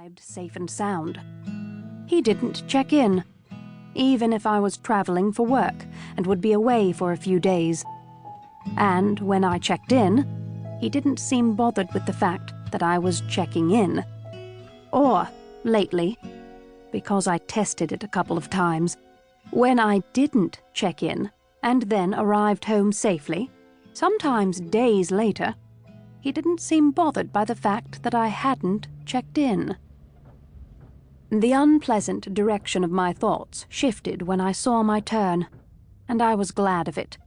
arrived safe and sound. He didn't check in, even if I was traveling for work and would be away for a few days. And when I checked in, he didn't seem bothered with the fact that I was checking in. Or, lately, because I tested it a couple of times, when I didn't check in and then arrived home safely, sometimes days later, he didn't seem bothered by the fact that I hadn't checked in. The unpleasant direction of my thoughts shifted when I saw my turn, and I was glad of it.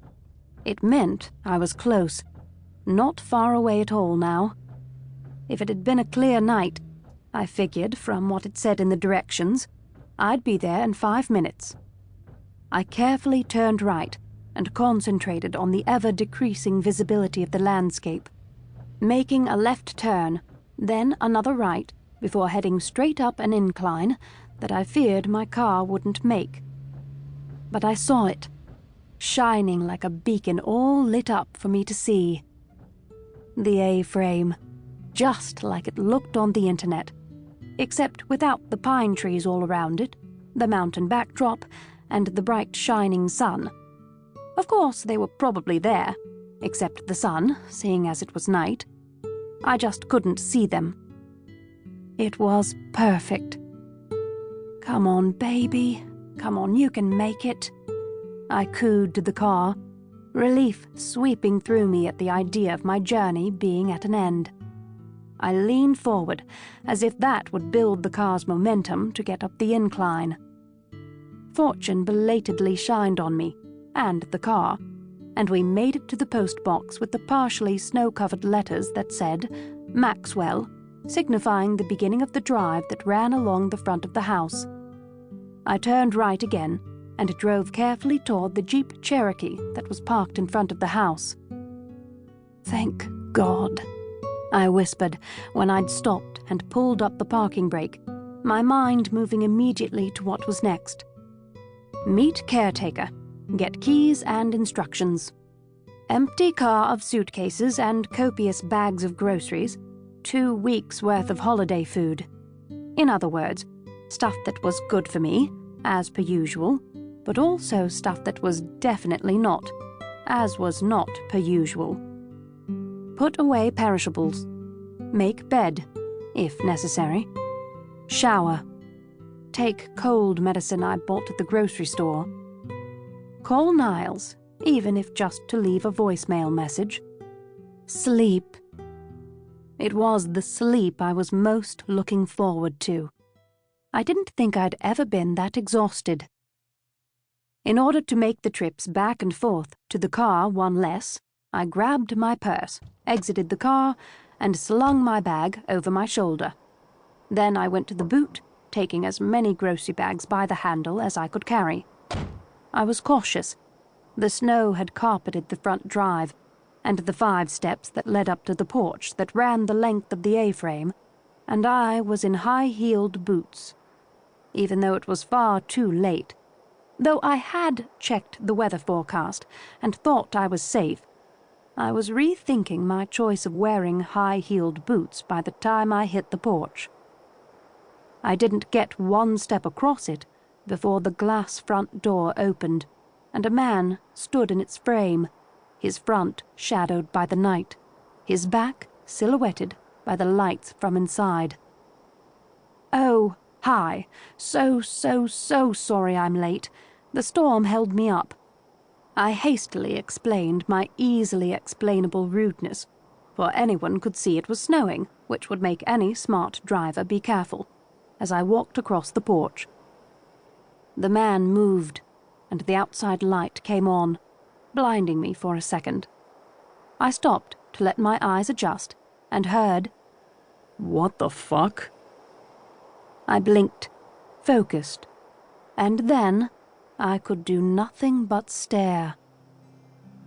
It meant I was close, not far away at all now. If it had been a clear night, I figured from what it said in the directions, I'd be there in 5 minutes. I carefully turned right and concentrated on the ever-decreasing visibility of the landscape, making a left turn, then another right, before heading straight up an incline that I feared my car wouldn't make. But I saw it, shining like a beacon all lit up for me to see. The A-frame, just like it looked on the internet, except without the pine trees all around it, the mountain backdrop, and the bright shining sun. Of course, they were probably there, except the sun, seeing as it was night. I just couldn't see them. It was perfect. Come on, baby. Come on, you can make it. I cooed to the car, relief sweeping through me at the idea of my journey being at an end. I leaned forward, as if that would build the car's momentum to get up the incline. Fortune belatedly shined on me, and the car, and we made it to the post box with the partially snow-covered letters that said, Maxwell, signifying the beginning of the drive that ran along the front of the house. I turned right again and drove carefully toward the Jeep Cherokee that was parked in front of the house. Thank God, I whispered when I'd stopped and pulled up the parking brake, my mind moving immediately to what was next. Meet caretaker, get keys and instructions. Empty car of suitcases and copious bags of groceries, 2 weeks' worth of holiday food. In other words, stuff that was good for me, as per usual, but also stuff that was definitely not, as was not per usual. Put away perishables. Make bed, if necessary. Shower. Take cold medicine I bought at the grocery store. Call Niles, even if just to leave a voicemail message. Sleep. It was the sleep I was most looking forward to. I didn't think I'd ever been that exhausted. In order to make the trips back and forth to the car one less, I grabbed my purse, exited the car, and slung my bag over my shoulder. Then I went to the boot, taking as many grocery bags by the handle as I could carry. I was cautious. The snow had carpeted the front drive, and the 5 steps that led up to the porch that ran the length of the A-frame, and I was in high-heeled boots. Even though it was far too late, though I had checked the weather forecast and thought I was safe, I was rethinking my choice of wearing high-heeled boots by the time I hit the porch. I didn't get 1 step across it before the glass front door opened, and a man stood in its frame, his front shadowed by the night, his back silhouetted by the lights from inside. Oh, hi. So sorry I'm late. The storm held me up. I hastily explained my easily explainable rudeness, for anyone could see it was snowing, which would make any smart driver be careful, as I walked across the porch. The man moved, and the outside light came on, blinding me for a second. I stopped to let my eyes adjust, and heard, "What the fuck?" I blinked, focused, and then I could do nothing but stare.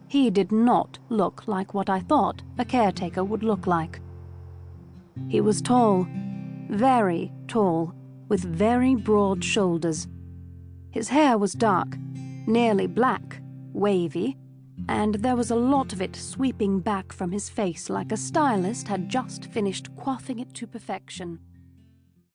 He did not look like what I thought a caretaker would look like. He was tall, very tall, with very broad shoulders. His hair was dark, nearly black, wavy, and there was a lot of it sweeping back from his face like a stylist had just finished coiffing it to perfection.